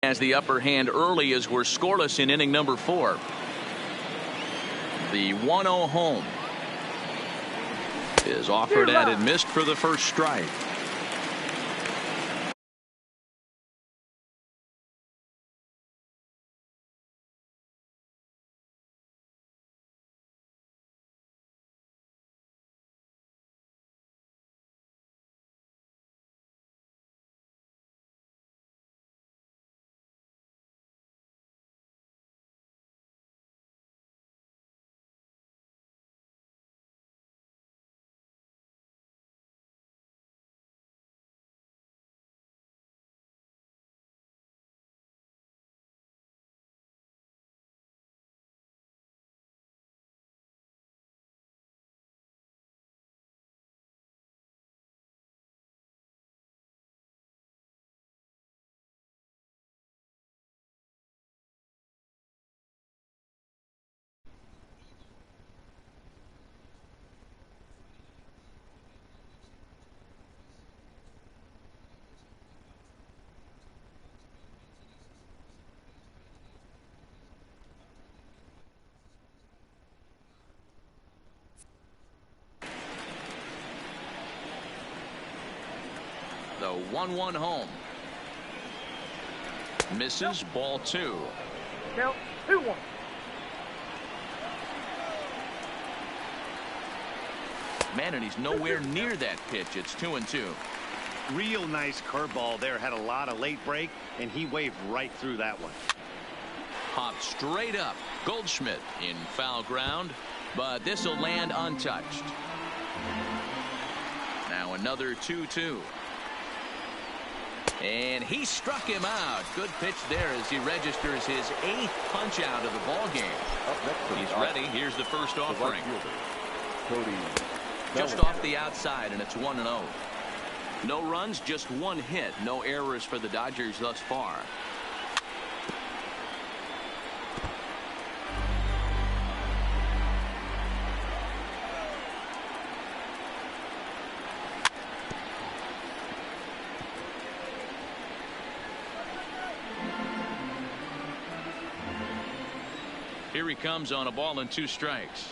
has the upper hand early as we're scoreless in inning number 4. The 1-0 home is offered at and missed for the first strike. The 1-1 home. Misses, ball 2. Count 2-1. Man, and he's nowhere near that pitch. It's 2-2. Real nice curveball there. Had a lot of late break, and he waved right through that one. Popped straight up. Goldschmidt in foul ground, but this will land untouched. Now another 2-2. And he struck him out. Good pitch there as he registers his 8th punch out of the ball game. He's ready. Here's the first offering. Just off the outside, and it's 1-0. No runs, just 1 hit. No errors for the Dodgers thus far. Here he comes on a ball and 2 strikes.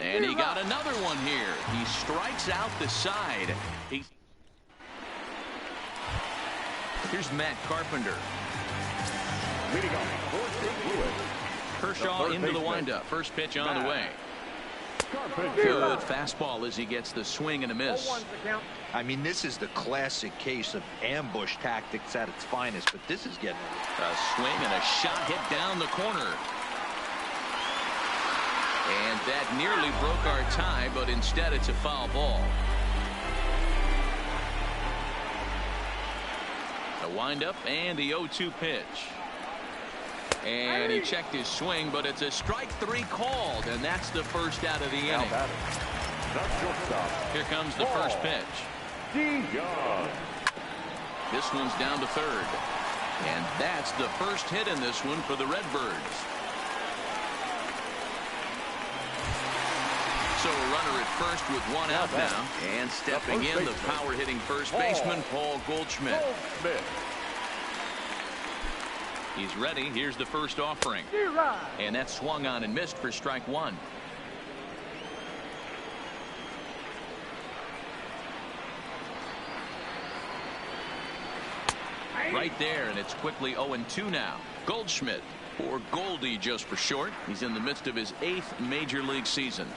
And he got another one here. He strikes out the side. Here's Matt Carpenter. Leading off, Kershaw into the windup. First pitch on the way. Good fastball as he gets the swing and a miss. I mean, this is the classic case of ambush tactics at its finest, but this is getting a swing and a shot hit down the corner. And that nearly broke our tie, but instead it's a foul ball. The windup and the 0-2 pitch. And he checked his swing, but it's a strike 3 called, and that's the first out of the inning. Here comes the first pitch. This one's down to third. And that's the first hit in this one for the Redbirds. So a runner at first with 1 out now. And stepping in, the power-hitting first baseman, Paul Goldschmidt. He's ready. Here's the first offering. And that swung on and missed for strike 1. Right there, and it's quickly 0-2 now. Goldschmidt, or Goldie just for short. He's in the midst of his 8th major league season.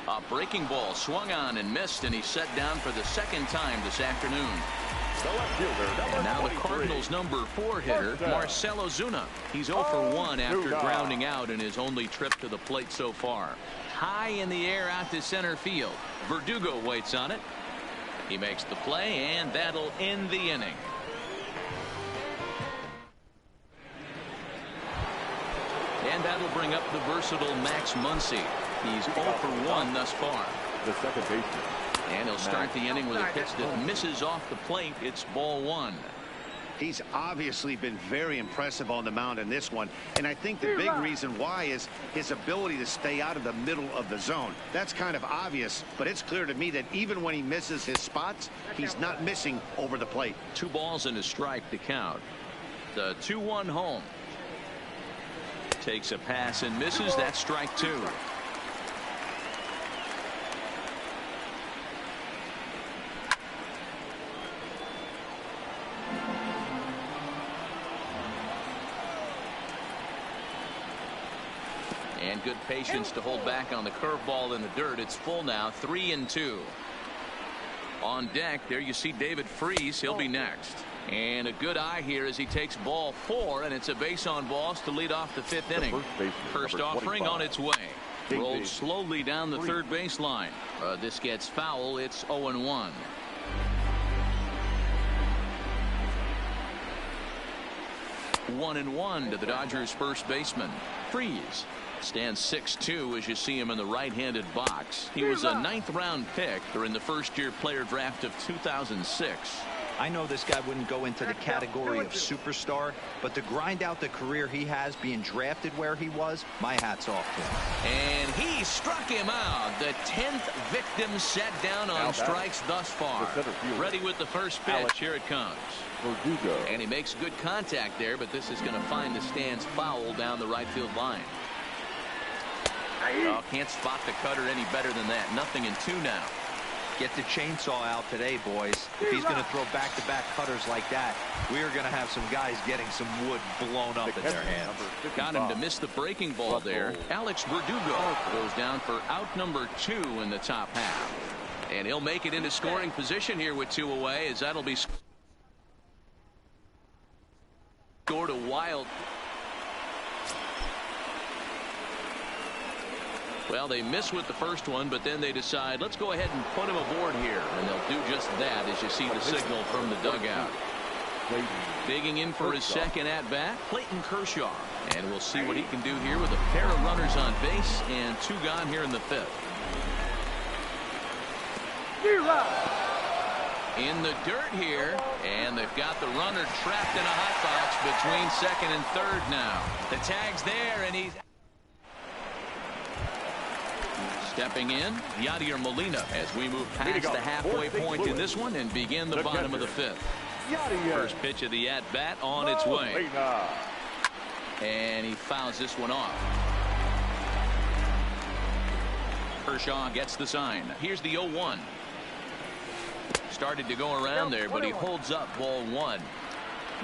A breaking ball swung on and missed, and he's set down for the 2nd time this afternoon. And now the Cardinals' number 4 hitter, Marcell Ozuna. He's 0 for 1 after grounding out in his only trip to the plate so far. High in the air out to center field. Verdugo waits on it. He makes the play, and that'll end the inning. And that'll bring up the versatile Max Muncy. He's 0 for 1 thus far. The second baseman. And he'll start the inning with a pitch that misses off the plate. It's ball 1. He's obviously been very impressive on the mound in this one, and I think the big reason why is his ability to stay out of the middle of the zone. That's kind of obvious, but it's clear to me that even when he misses his spots, he's not missing over the plate. 2 balls and a strike to count. The 2-1 home. Takes a pass and misses. That's strike 2. And good patience to hold back on the curveball in the dirt. It's full now, 3-2. On deck, there you see David Freese. He'll be next. And a good eye here as he takes ball 4, and it's a base on balls to lead off the 5th inning. First offering on its way. Rolled slowly down the third baseline. This gets foul. It's 0-1. One and one to the Dodgers first baseman. Freese stands 6'2" as you see him in the right-handed box. He was a 9th round pick during the first-year player draft of 2006. I know this guy wouldn't go into the category of superstar, but to grind out the career he has being drafted where he was, my hat's off to him. And he struck him out. The 10th victim set down on strikes thus far. Ready with the first pitch. Here it comes. And he makes good contact there, but this is going to find the stands foul down the right field line. Oh, can't spot the cutter any better than that. 0-2 now. Get the chainsaw out today, boys. If he's going to throw back-to-back cutters like that, we are going to have some guys getting some wood blown up in their hands. Got him to miss the breaking ball there. Alex Verdugo goes down for out number 2 in the top half. And he'll make it into scoring position here with 2 away, as that'll be scored a wild. Well, they miss with the first one, but then they decide, let's go ahead and put him aboard here. And they'll do just that as you see the signal from the dugout. Digging in for his second at-bat, Clayton Kershaw. And we'll see what he can do here with a pair of runners on base and 2 gone here in the 5th. In the dirt here, and they've got the runner trapped in a hot box between second and third now. The tag's there, and he's stepping in, Yadier Molina, as we move past the halfway point in this one and begin the bottom of the 5th. First pitch of the at-bat on its way. And he fouls this one off. Kershaw gets the sign. Here's the 0-1. Started to go around there, but he holds up ball 1.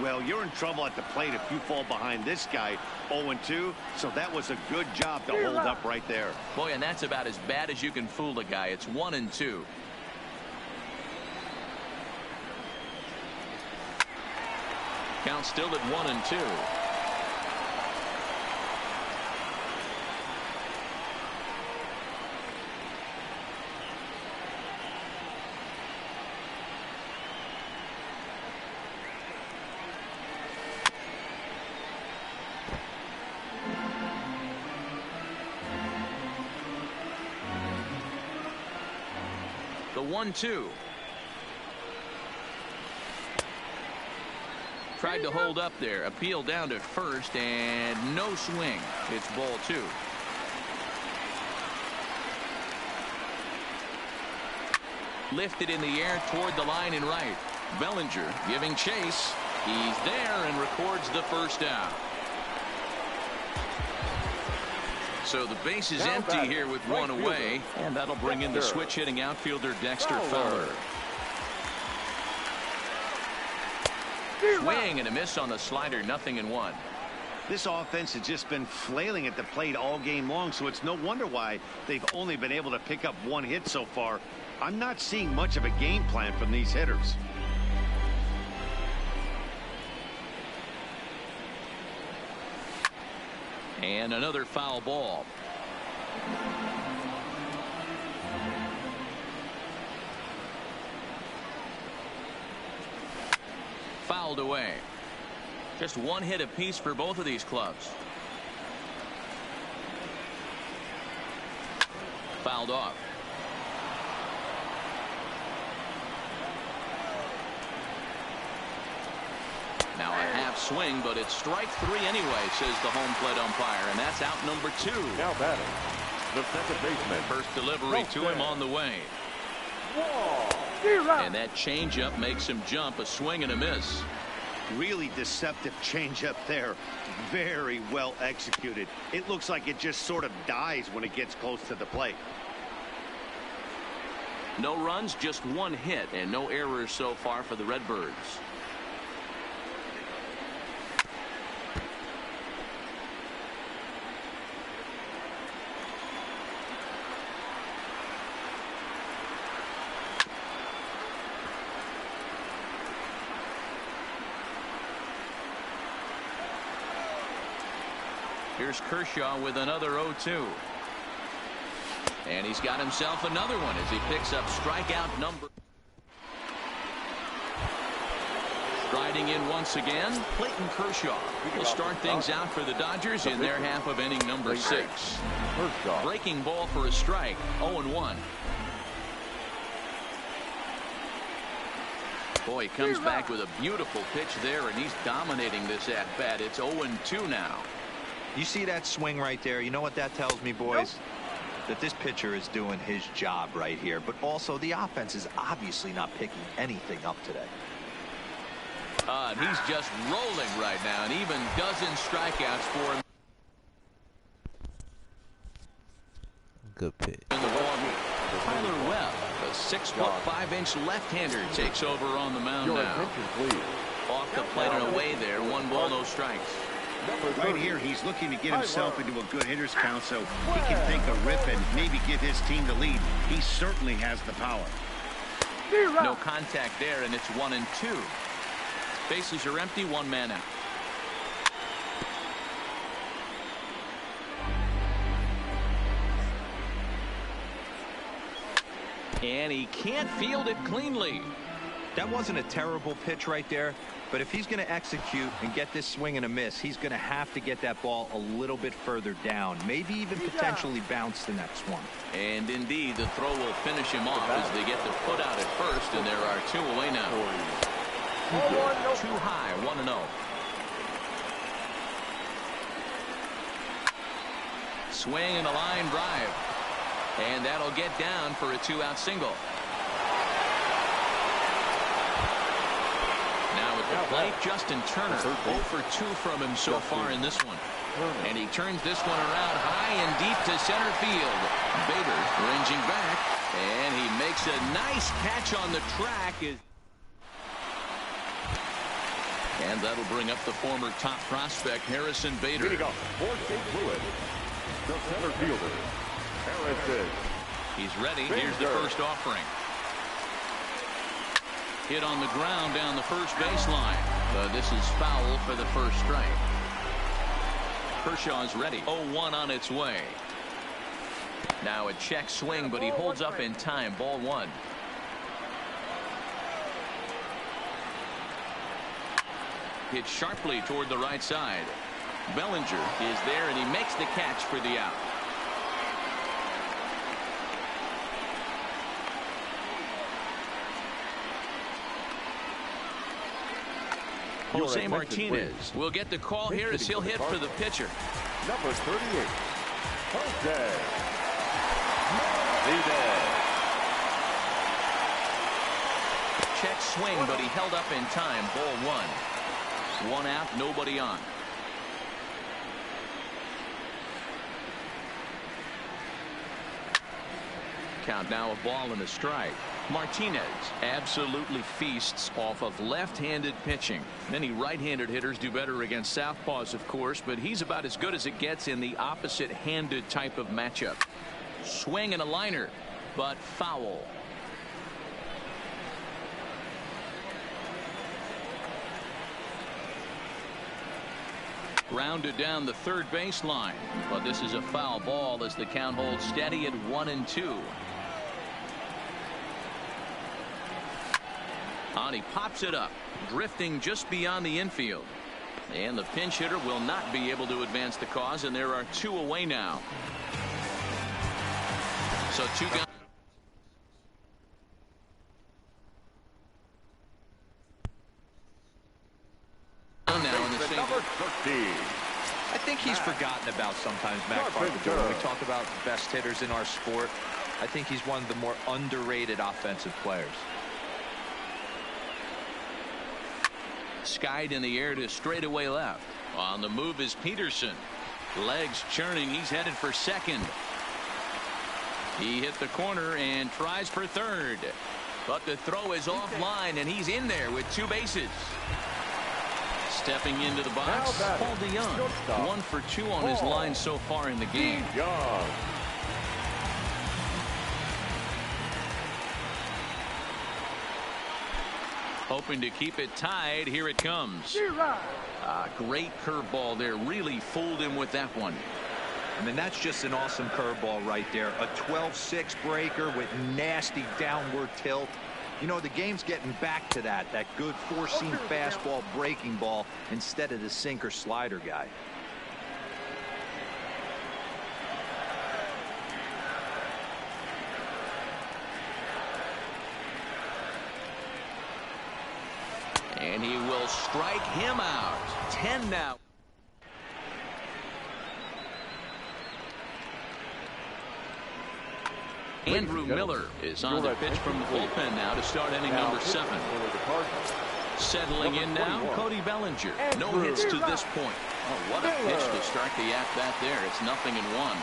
Well, you're in trouble at the plate if you fall behind this guy 0-2, so that was a good job to hold up right there. Boy, and that's about as bad as you can fool a guy. It's 1-2. Count still at 1-2. The 1-2. Tried to hold up there. Appeal down to first, and no swing. It's ball 2. Lifted in the air toward the line in right. Bellinger giving chase. He's there and records the first out. So the base is empty here with 1 away, and that'll bring in the switch hitting outfielder Dexter Fowler. Swing and a miss on the slider. 0-1. This offense has just been flailing at the plate all game long, so it's no wonder why they've only been able to pick up 1 hit so far. I'm not seeing much of a game plan from these hitters. And another foul ball. Fouled away. Just 1 hit apiece for both of these clubs. Fouled off. Now a half swing, but it's strike 3 anyway, says the home plate umpire, and that's out number 2. Now batting, the second baseman. First delivery to him on the way. And that changeup makes him jump, a swing and a miss. Really deceptive changeup there. Very well executed. It looks like it just sort of dies when it gets close to the plate. No runs, just 1 hit, and no errors so far for the Redbirds. Here's Kershaw with another 0-2. And he's got himself another one as he picks up strikeout number. Striding in once again, Clayton Kershaw will start things out for the Dodgers in their half of inning number 6. Breaking ball for a strike, 0-1. Boy, he comes back with a beautiful pitch there, and he's dominating this at-bat. It's 0-2 now. You see that swing right there? You know what that tells me, boys? That this pitcher is doing his job right here. But also, the offense is obviously not picking anything up today. And he's just rolling right now, and even dozen strikeouts for him. Good pitch. In the ball, Tyler Webb, a 6'5" left-hander, takes over on the mound Your now. attention, please. Off the plate and away there. 1 ball, no strikes. Right here, he's looking to get himself into a good hitter's count so he can take a rip and maybe give his team the lead. He certainly has the power. No contact there, and it's 1-2. Bases are empty, 1 man out. And he can't field it cleanly. That wasn't a terrible pitch right there, but if he's going to execute and get this swing and a miss, he's going to have to get that ball a little bit further down, maybe even potentially bounce the next one. And indeed, the throw will finish him off as they get the put out at first, and there are 2 away now. Too high, 1-0. Swing and a line drive, and that'll get down for a 2-out single. Now at the plate, Justin Turner, 0 for 2 from him so far in this one. And he turns this one around high and deep to center field. Bader ranging back, and he makes a nice catch on the track. And that'll bring up the former top prospect, Harrison Bader. Leading off for St. Louis, the center fielder, Harrison. He's ready. Here's the first offering. Hit on the ground down the first baseline. But this is foul for the first strike. Kershaw's ready. 0-1 on its way. Now a check swing, but he holds up in time. Ball 1. Hit sharply toward the right side. Bellinger is there, and he makes the catch for the out. Jose Martinez will get the call here as he'll hit for the pitcher. Number 38, Jose Martinez. Check swing, but he held up in time. Ball 1. 1 out, nobody on. Count now a ball and a strike. Martinez absolutely feasts off of left-handed pitching. Many right-handed hitters do better against southpaws, of course, but he's about as good as it gets in the opposite-handed type of matchup. Swing and a liner, but foul. Grounded down the third baseline, but this is a foul ball as the count holds steady at 1-2. On, he pops it up, drifting just beyond the infield. And the pinch hitter will not be able to advance the cause, and there are 2 away now. So 2 guys. 13. I think he's forgotten about sometimes, Matt Carpenter. When we talk about best hitters in our sport, I think he's one of the more underrated offensive players. Skied in the air to straightaway left. On the move is Peterson. Legs churning. He's headed for second. He hit the corner and tries for third. But the throw is offline, and he's in there with 2 bases. Stepping into the box, Paul DeYoung. 1 for 2 on his line so far in the game. Young. Hoping to keep it tied. Here it comes. Great curveball there. Really fooled him with that one. I mean, that's just an awesome curveball right there. A 12-6 breaker with nasty downward tilt. You know, the game's getting back to that good 4-seam fastball breaking ball instead of the sinker slider guy. And he will strike him out. 10 now. Andrew Miller is on the pitch from the bullpen now to start inning number 7. Settling in now, Cody Bellinger. No hits to this point. Oh, what a pitch to start the at-bat there. It's 0-1.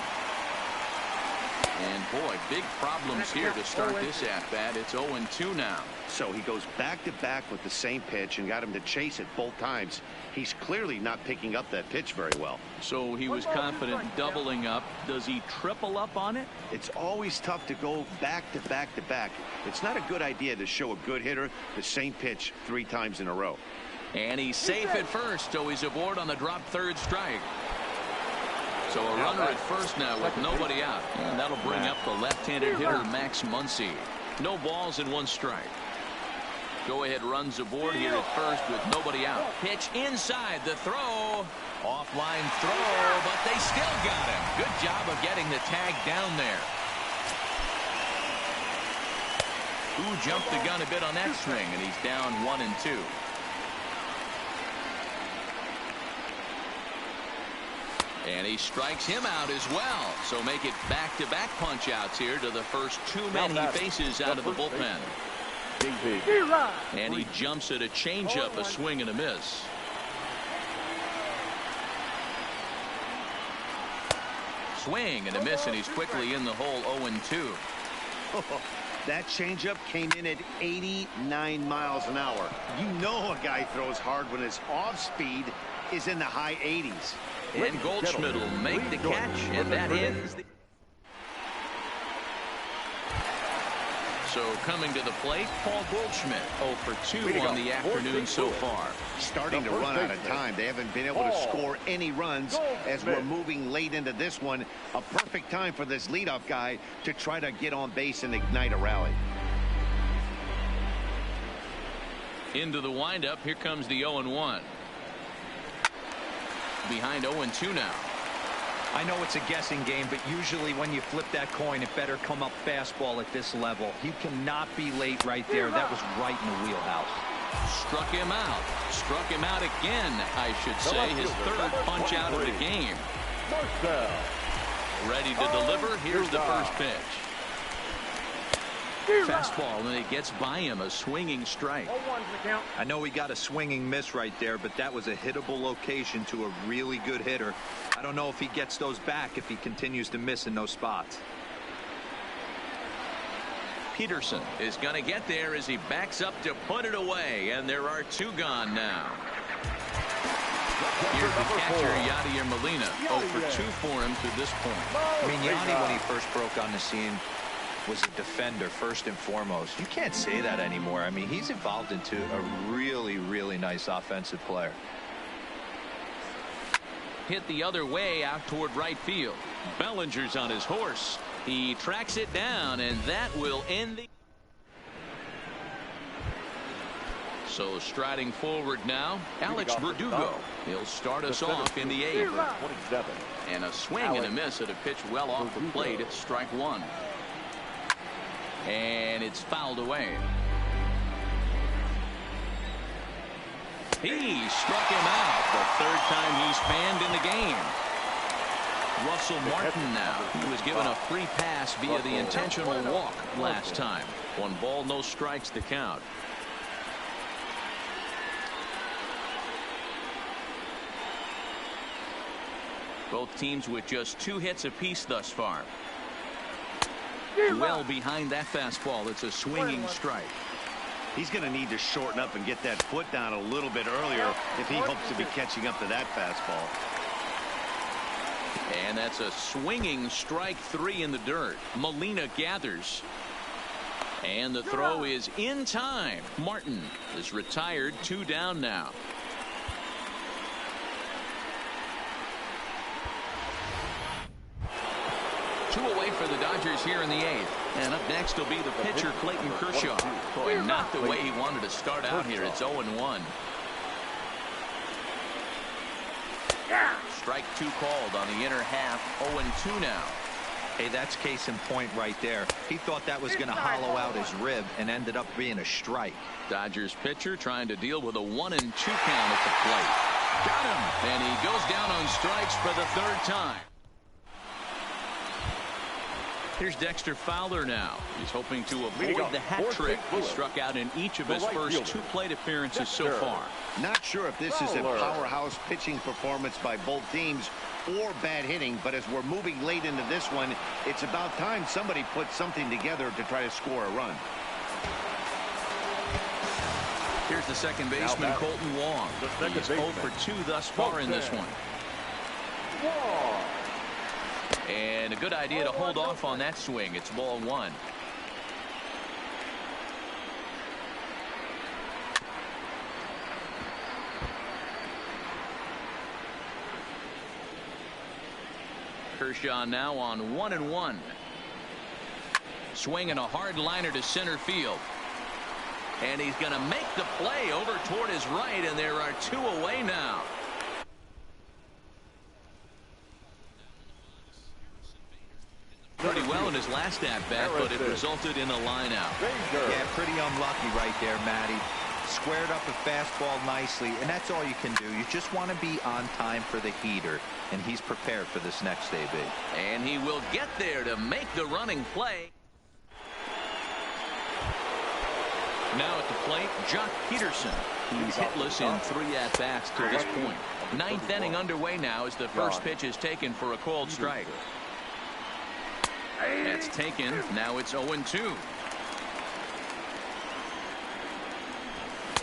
And boy, big problems here to start this at-bat. It's 0-2 now. So he goes back-to-back with the same pitch and got him to chase it both times. He's clearly not picking up that pitch very well. So he was confident doubling up. Does he triple up on it? It's always tough to go back-to-back-to-back. It's not a good idea to show a good hitter the same pitch 3 times in a row. And he's safe at first, so he's aboard on the drop third strike. So a runner at first now with nobody out. And that'll bring up the left-handed hitter Max Muncy. No balls and 1 strike. Go-ahead runs aboard here at first with nobody out. Pitch inside, the throw. Offline throw, but they still got him. Good job of getting the tag down there. Who jumped the gun a bit on that swing, and he's down 1-2. And he strikes him out as well. So make it back-to-back punch-outs here to the first 2 men he faces out of the bullpen. And he jumps at a changeup, a swing and a miss. Swing and a miss, and he's quickly in the hole 0-2. That changeup came in at 89 miles an hour. You know a guy throws hard when his off-speed is in the high 80s. And Goldschmidt will make the catch, and that ends the... So coming to the plate, Paul Goldschmidt, 0 for 2 on the afternoon so far. Starting to run out of time. They haven't been able to score any runs as we're moving late into this one. A perfect time for this leadoff guy to try to get on base and ignite a rally. Into the windup, here comes the 0-1. Behind 0-2 now. I know it's a guessing game, but usually when you flip that coin, it better come up fastball at this level. He cannot be late right there. That was right in the wheelhouse. Struck him out. Struck him out again, I should say. His 3rd punch out of the game. Ready to deliver. Here's the first pitch. Fastball, and it gets by him, a swinging strike. I know he got a swinging miss right there, but that was a hittable location to a really good hitter. I don't know if he gets those back if he continues to miss in those spots. Peterson is going to get there as he backs up to put it away, and there are 2 gone now. Here's the catcher, Yadier Molina, 0 for 2 for him to this point. I mean, Yanni, when he first broke on the scene, was a defender first and foremost. You can't say that anymore. I mean, he's evolved into a really, really nice offensive player. Hit the other way out toward right field. Bellinger's on his horse. He tracks it down, and that will end the... So striding forward now, Alex Verdugo. He'll start us off in the 8th. And a swing and a miss at a pitch well off the plate. It's strike 1. And it's fouled away. He struck him out. The third time he's fanned in the game. Russell Martin now. He was given a free pass via the intentional walk last time. 1 ball, no strikes to count. Both teams with just 2 hits apiece thus far. Well behind that fastball. It's a swinging strike. He's going to need to shorten up and get that foot down a little bit earlier if he hopes to be catching up to that fastball. And that's a swinging strike 3 in the dirt. Molina gathers. And the throw is in time. Martin is retired. 2 down now. Two away for the Dodgers here in the 8th. And up next will be the pitcher, Clayton Kershaw. Boy, not the way he wanted to start out here. It's 0-1. Strike 2 called on the inner half. 0-2 now. Hey, that's case in point right there. He thought that was going to hollow out his rib and ended up being a strike. Dodgers pitcher trying to deal with a 1-2 count at the plate. Got him. And he goes down on strikes for the 3rd time. Here's Dexter Fowler now. He's hoping to avoid the hat trick. He struck out in each of his first 2 plate appearances so far. Not sure if this is a powerhouse pitching performance by both teams or bad hitting, but as we're moving late into this one, it's about time somebody puts something together to try to score a run. Here's the second baseman, Colton Wong. He's 0 for 2 thus far in this one. And a good idea to hold off on that swing. It's ball 1. Kershaw now on 1-1. Swinging a hard liner to center field. And he's going to make the play over toward his right, and there are 2 away now. Pretty well in his last at-bat, but it resulted in a line-out. Yeah, pretty unlucky right there, Matty. Squared up a fastball nicely, and that's all you can do. You just want to be on time for the heater, and he's prepared for this next AB. And he will get there to make the running play. Now at the plate, Jock Peterson. He's hitless in 3 at-bats to this point. 9th inning underway now as the first pitch is taken for a called strike. That's taken. Now it's 0-2.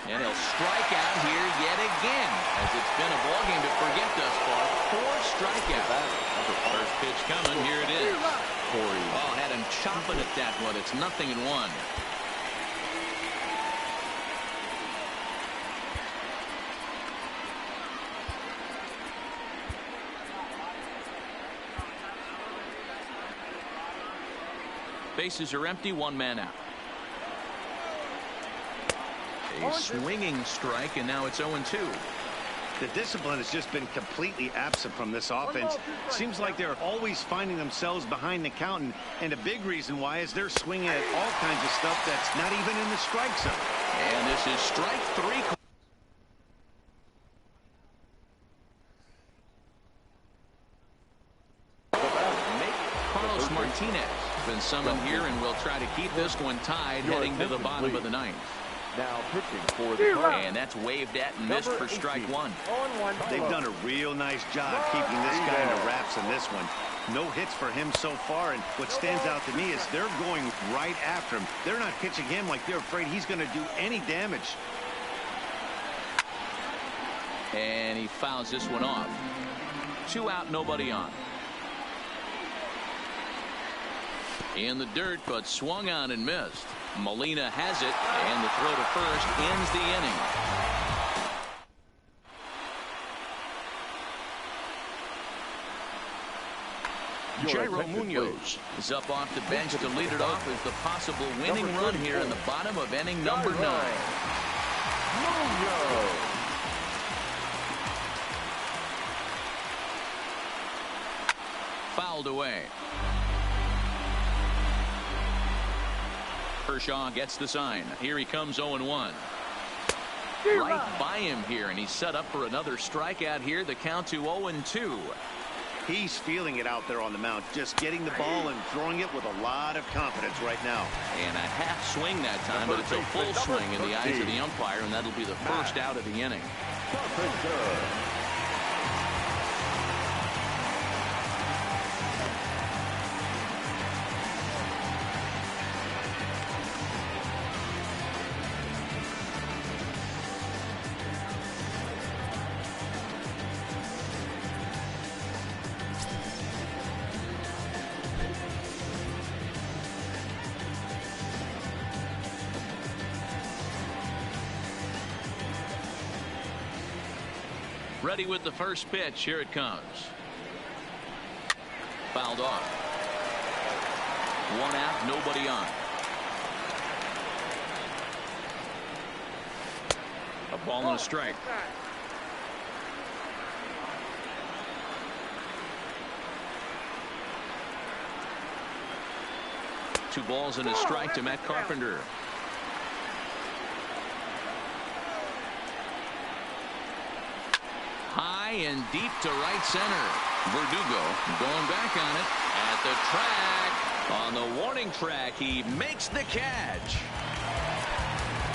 And he'll strike out here yet again, as it's been a ballgame to forget thus far. 4 strikeouts. First pitch coming. Here it is. Oh, had him chopping at that one. It's 0-1. Bases are empty. 1 man out. A swinging strike, and now it's 0-2. The discipline has just been completely absent from this offense. Seems like they're always finding themselves behind the count, and a big reason why is they're swinging at all kinds of stuff that's not even in the strike zone. And this is strike 3. Carlos Martinez been summoned here, and will try to keep this one tied heading to the bottom of the 9th. Now pitching for the And that's waved at and missed for strike 1. They've done a real nice job keeping this guy in the wraps in this one. No hits for him so far, and what stands out to me is they're going right after him. They're not pitching him like they're afraid he's going to do any damage. And he fouls this one off. 2 out, nobody on. In the dirt, but swung on and missed. Molina has it, and the throw to first ends the inning. Jairo Munoz is up off the bench to lead it off as the possible winning run here in the bottom of inning number 9. Fouled away. Kershaw gets the sign. Here he comes 0-1. right by him here, and he's set up for another strikeout here. The count to 0-2. He's feeling it out there on the mound, just getting the ball and throwing it with a lot of confidence right now. And a half swing that time, but it's a full swing in the eyes of the umpire, and that'll be the first out of the inning. Ready with the first pitch. Here it comes. Fouled off. 1 out, nobody on. A ball and a strike. Two balls and a strike to Matt Carpenter. High and deep to right center. Verdugo going back on it at the track. On the warning track, he makes the catch.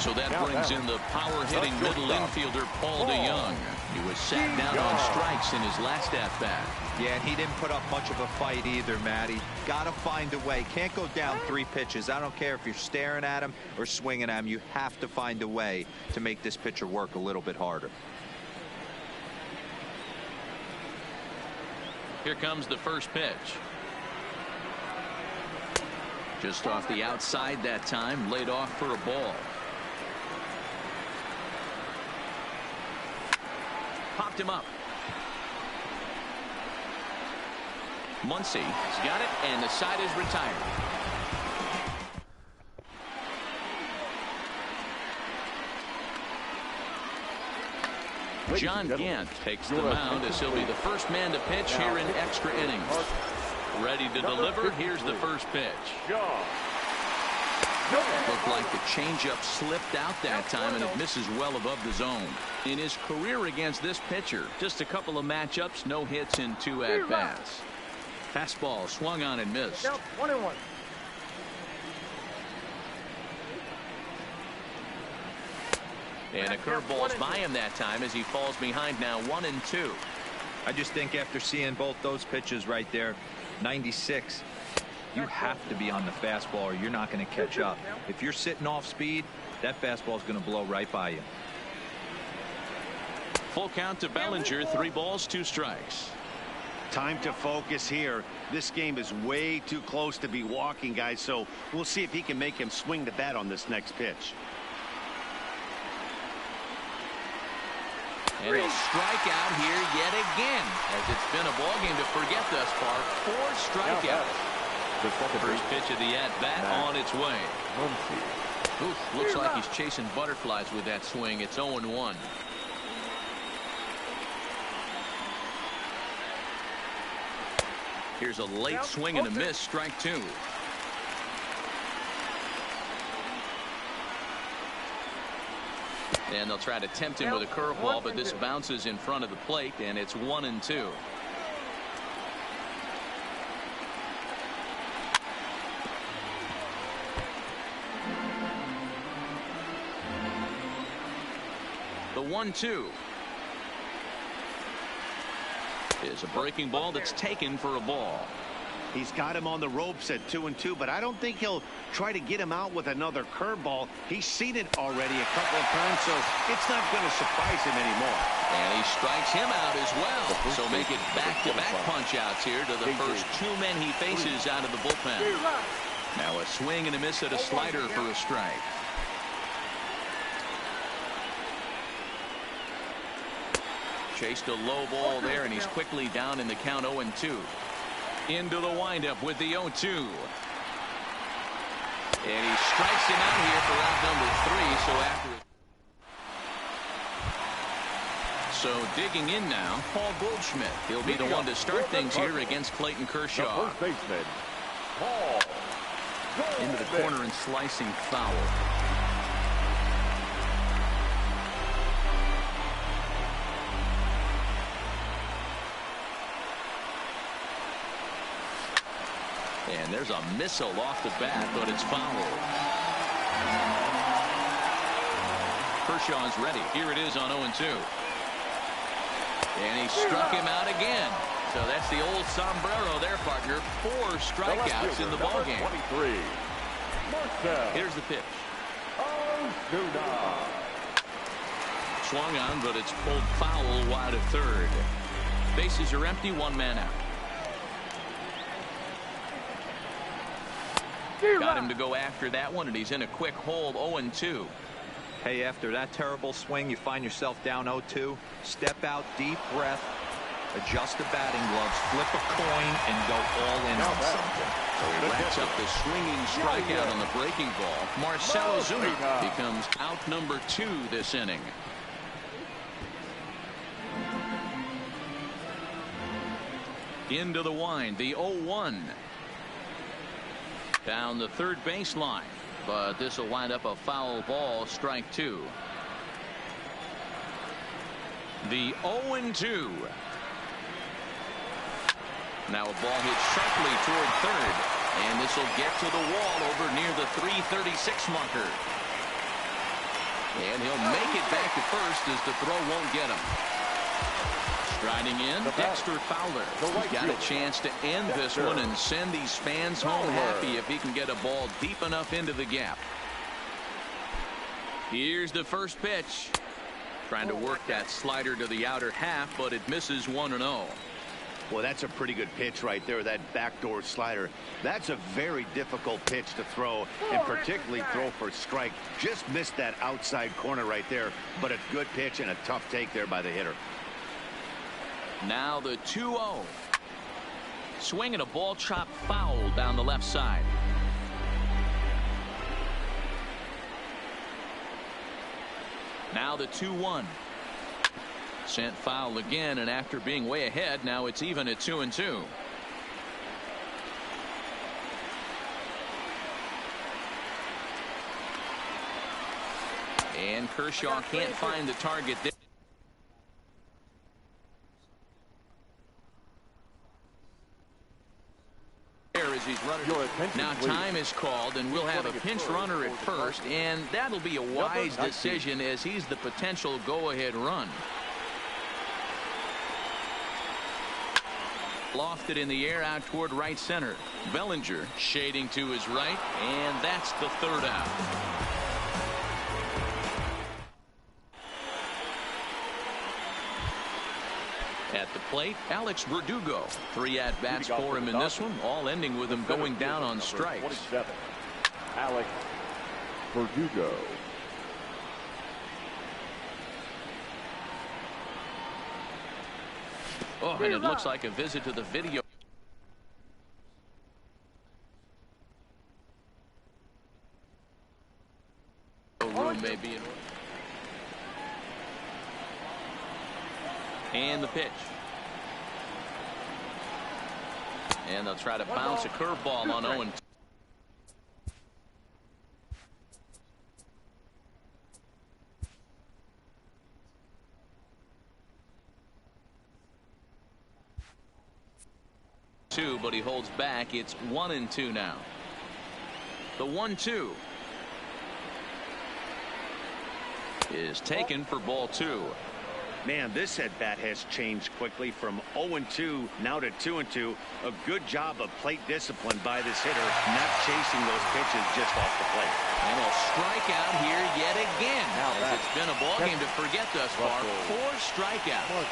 So that brings in the power-hitting middle infielder Paul DeYoung. He was sat down on strikes in his last at-bat. Yeah, and he didn't put up much of a fight either, Matty. Got to find a way. Can't go down 3 pitches. I don't care if you're staring at him or swinging at him. You have to find a way to make this pitcher work a little bit harder. Here comes the first pitch. Just off the outside that time, laid off for a ball. Popped him up. Muncy has got it, and the side is retired. John Gant takes the mound as he'll be the first man to pitch here in extra innings. Ready to deliver. Here's the first pitch. Looked like the changeup slipped out that time, and it misses well above the zone. In his career against this pitcher, just a couple of matchups, no hits in 2 at-bats. Fastball swung on and missed. 1-1. And a curveball's by him that time as he falls behind now 1-2. I just think after seeing both those pitches right there, 96, you have to be on the fastball or you're not going to catch up. If you're sitting off speed, that fastball is going to blow right by you. Full count to Bellinger. 3 balls, 2 strikes. Time to focus here. This game is way too close to be walking, guys, so we'll see if he can make him swing the bat on this next pitch. And he'll strike out here yet again, as it's been a ball game to forget thus far. 4 strikeouts. First pitch of the at-bat on its way. Oof, looks like he's chasing butterflies with that swing. It's 0-1. Here's a late swing and a miss. Strike 2. And they'll try to tempt him with a curveball, but this bounces in front of the plate, and it's 1-2. The 1-2 is a breaking ball that's taken for a ball. He's got him on the ropes at 2-2, but I don't think he'll try to get him out with another curveball. He's seen it already a couple of times, so it's not going to surprise him anymore. And he strikes him out as well. So make it back-to-back punch-outs here to the first 2 men he faces out of the bullpen. Now a swing and a miss at a slider for a strike. Chased a low ball there, and he's quickly down in the count 0-2. Into the windup with the 0-2. And he strikes him out here for out number 3. So after So digging in now, Paul Goldschmidt. He'll be the one to start things here against Clayton Kershaw. First baseman, Paul Into the corner and slicing foul. And there's a missile off the bat, but it's fouled. Kershaw's ready. Here it is on 0-2. And he struck him out again. So that's the old sombrero there, partner. 4 strikeouts in the ballgame. 23. Here's the pitch. Swung on, but it's pulled foul wide of third. Bases are empty, 1 man out. Got him to go after that one, and he's in a quick hole, 0-2. Hey, after that terrible swing, you find yourself down 0-2. Step out, deep breath, adjust the batting gloves, flip a coin, and go all in on something. So he racks up the swinging strikeout on the breaking ball. Marcell Ozuna becomes out number 2 this inning. Into the wind, the 0-1. Down the third baseline, but this will wind up a foul ball, strike 2. The 0-2. Now a ball hit sharply toward third, and this will get to the wall over near the 336 marker. And he'll make it back to first as the throw won't get him. Striding in, Dexter Fowler. He's got a chance to end this one and send these fans home happy if he can get a ball deep enough into the gap. Here's the first pitch. Trying to work that slider to the outer half, but it misses 1-0. Well, that's a pretty good pitch right there, that backdoor slider. That's a very difficult pitch to throw, and particularly throw for a strike. Just missed that outside corner right there, but a good pitch and a tough take there by the hitter. Now the 2-0. Swing and a ball chopped foul down the left side. Now the 2-1. Sent foul again, and after being way ahead, now it's even at 2-2. And Kershaw can't find the target there. As he's running. Now time is called, and we'll have a pinch runner at first, and that'll be a wise decision as he's the potential go-ahead run. Lofted in the air out toward right center. Bellinger shading to his right, and that's the third out. At the plate, Alex Verdugo. 3 at-bats for him in this one, all ending with him going down on strikes. 27. Alex Verdugo. Oh, and it looks like a visit to the video room may be in order. And the pitch. And they'll try to bounce a curveball on 0-2. But he holds back. It's 1-2 now. The 1-2 is taken for ball 2. Man, this at-bat has changed quickly from 0-2 now to 2-2. A good job of plate discipline by this hitter, not chasing those pitches just off the plate. And a strikeout here yet again. As it's been a ball game to forget thus far. 4 strikeouts.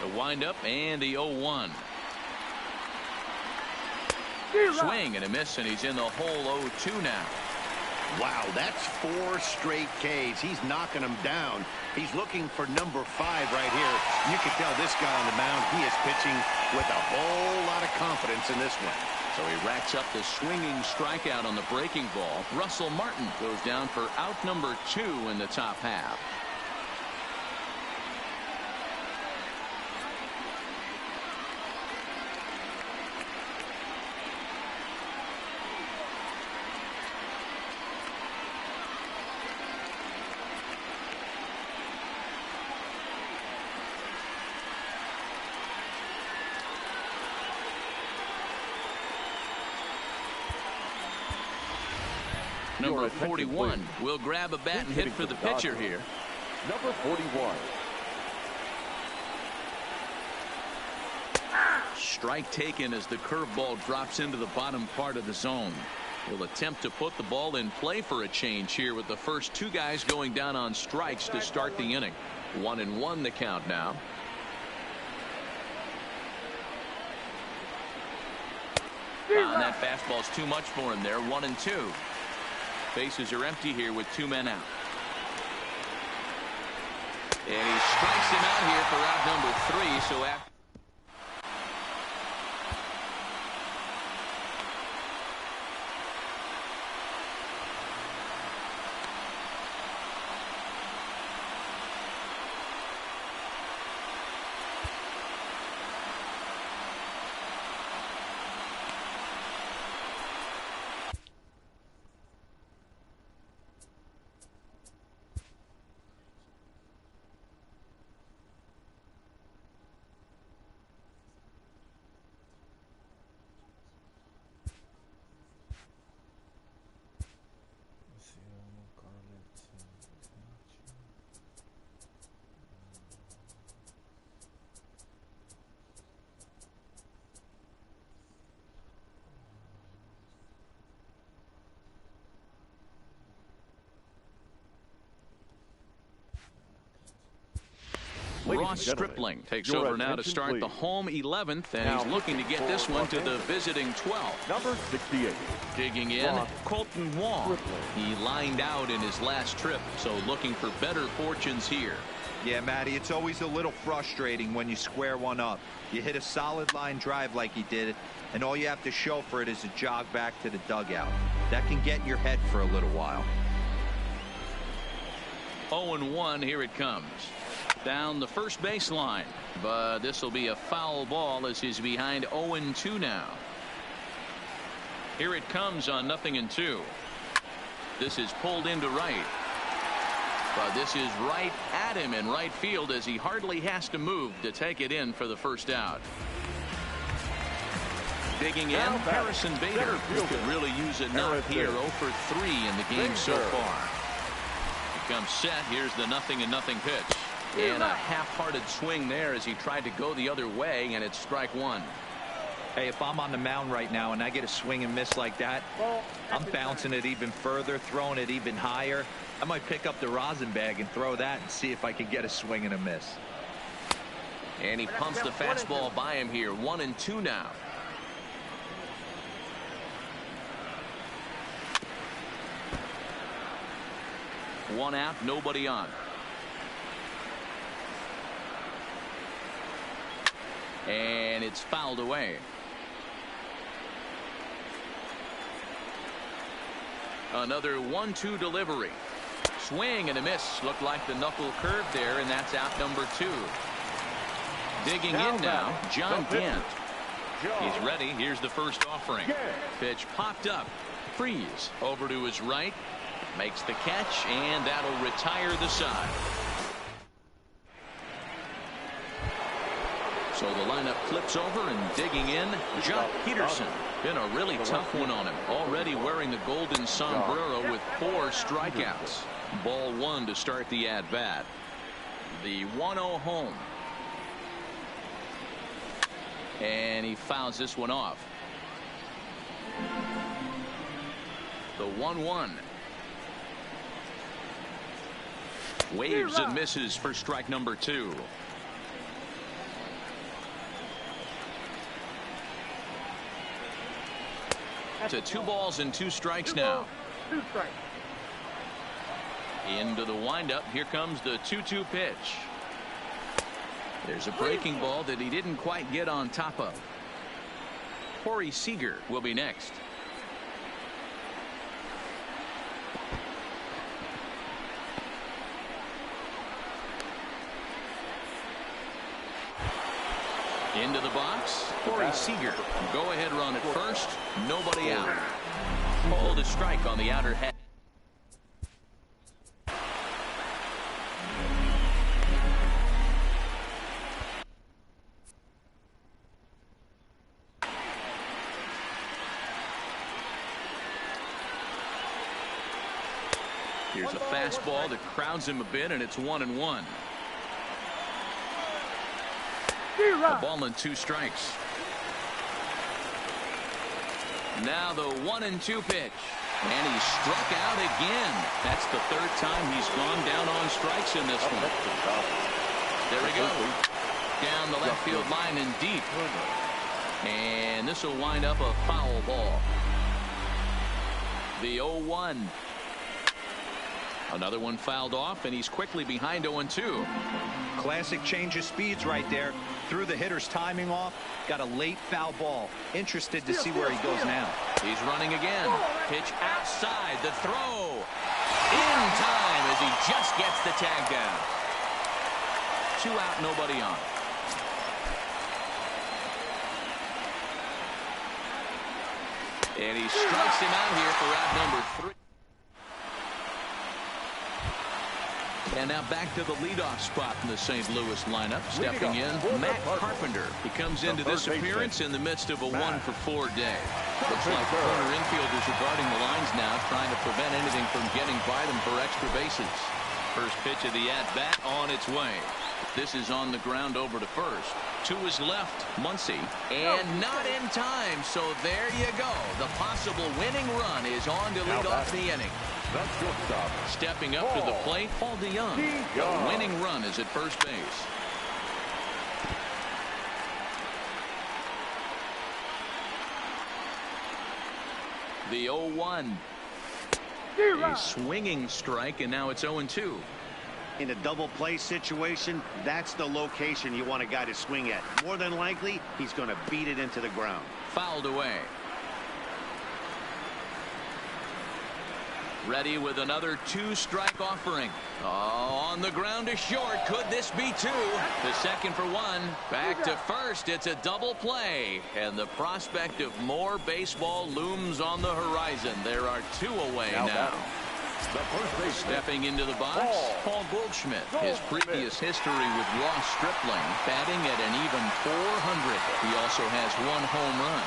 The windup and the 0-1. Swing and a miss, and he's in the hole 0-2 now. Wow, that's 4 straight Ks. He's knocking them down. He's looking for number 5 right here. You can tell this guy on the mound, he is pitching with a whole lot of confidence in this one. So he racks up the swinging strikeout on the breaking ball. Russell Martin goes down for out number 2 in the top half. number 41 will grab a bat and hit for the pitcher here. Number 41. Strike taken as the curveball drops into the bottom part of the zone. He'll attempt to put the ball in play for a change here with the first two guys going down on strikes to start the inning. 1-1 the count now. And that fastball's too much for him there. 1-2. Bases are empty here with two men out. And he strikes him out here for out number 3. So after Ross Stripling takes over now to start the home 11th, and he's looking to get this one to the visiting 12th. Number 68. Digging in, Colton Wong. He lined out in his last trip, so looking for better fortunes here. Yeah, Matty, it's always a little frustrating when you square one up. You hit a solid line drive like he did, and all you have to show for it is a jog back to the dugout. That can get in your head for a little while. 0-1, here it comes. Down the first baseline, but this will be a foul ball as he's behind 0-2 now. Here it comes on 0-2. This is pulled into right, but this is right at him in right field as he hardly has to move to take it in for the first out. Digging in, Harrison Bader, who could really use a knock here. 0 for 3 in the game so far. He comes set. Here's the 0-0 pitch. And a half-hearted swing there as he tried to go the other way, and it's strike one. Hey, if I'm on the mound right now and I get a swing and miss like that, I'm bouncing it even further, throwing it even higher. I might pick up the rosin bag and throw that and see if I can get a swing and a miss. And he pumps the fastball by him here. 1-2 now. One out, nobody on. And it's fouled away. Another 1-2 delivery. Swing and a miss. Looked like the knuckle curve there, and that's out number 2. Digging in now, John Gant. He's ready. Here's the first offering. Pitch popped up. Freeze over to his right. Makes the catch, and that'll retire the side. So the lineup flips over, and digging in, Jock Peterson. Been a really tough one on him. Already wearing the golden sombrero with 4 strikeouts. Ball 1 to start the at-bat. The 1-0 home. And he fouls this one off. The 1-1. Waves and misses for strike number 2. To 2 balls and 2 strikes now. 2 strikes. Into the windup. Here comes the 2-2 pitch. There's a breaking ball that he didn't quite get on top of. Corey Seager will be next. Into the box, Corey Seager. Go ahead run at first. Nobody out. Pulled a strike on the outer head. Here's a fastball that crowds him a bit, and it's 1-1. A ball and 2 strikes. Now the 1-2 pitch. And he struck out again. That's the 3rd time he's gone down on strikes in this one. There we go. Down the left field line and deep. And this will wind up a foul ball. The 0-1. Another one fouled off, and he's quickly behind 0-2. Classic change of speeds right there. Threw the hitter's timing off. Got a late foul ball. Interested to see where he goes now. He's running again. Pitch outside. The throw. In time as he just gets the tag down. 2 out, nobody on. And he strikes him out here for out number 3. And now back to the leadoff spot in the St. Louis lineup. Stepping in, Matt Carpenter. He comes into this appearance in the midst of a 1-for-4 day. Looks like the corner infielders are guarding the lines now, trying to prevent anything from getting by them for extra bases. First pitch of the at-bat on its way. This is on the ground over to first. To his left, Muncy. And not in time, so there you go. The possible winning run is on to lead off the inning. Stepping up to the plate, Paul DeYoung. The winning run is at first base. The 0-1. A swinging strike, and now it's 0-2. In a double play situation, that's the location you want a guy to swing at. More than likely, he's going to beat it into the ground. Fouled away. Ready with another 2-strike offering. Oh, on the ground to short. Could this be 2? The second for 1. Back to first. It's a double play. And the prospect of more baseball looms on the horizon. There are 2 away now. Stepping into the box, Paul Goldschmidt. His previous history with Ross Stripling, batting at an even .400. He also has 1 home run.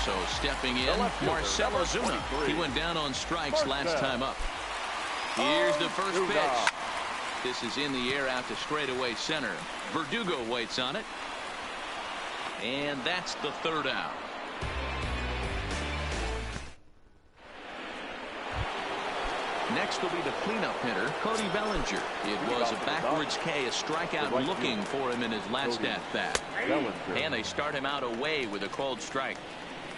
So stepping in, Marcell Ozuna. He went down on strikes last time up. Here's the first pitch. This is in the air out to straightaway center. Verdugo waits on it. And that's the 3rd out. Next will be the cleanup hitter, Cody Bellinger. It was a backwards K, a strikeout looking for him in his last at-bat. And they start him out away with a called strike.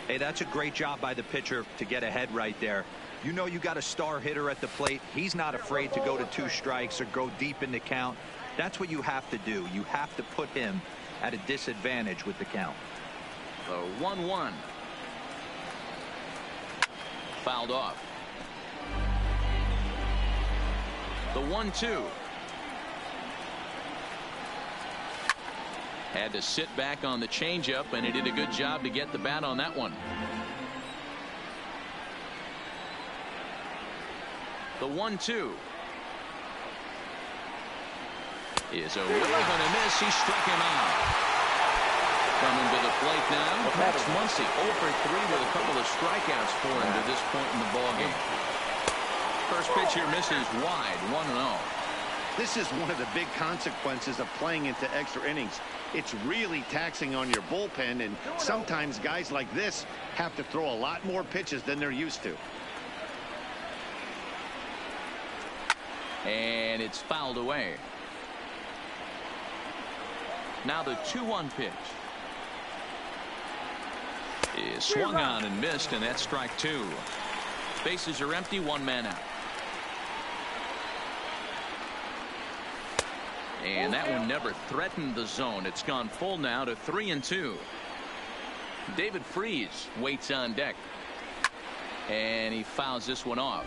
Hey, that's a great job by the pitcher to get ahead right there. You know you got a star hitter at the plate. He's not afraid to go to 2 strikes or go deep in the count. That's what you have to do. You have to put him at a disadvantage with the count. The 1-1. Fouled off. The 1-2. Had to sit back on the changeup, and he did a good job to get the bat on that one. The 1-2 is a wave and a miss. He struck him out. Coming to the plate now, Max Muncy 0 for 3 with a couple of strikeouts for him to this point in the ballgame. First pitch here misses wide, 1-0. This is one of the big consequences of playing into extra innings. It's really taxing on your bullpen, and sometimes guys like this have to throw a lot more pitches than they're used to. And it's fouled away. Now the 2-1 pitch is swung on and missed, and that's strike 2. Bases are empty, 1 man out. And that one never threatened the zone. It's gone full now to 3-2. David Freese waits on deck. And he fouls this one off.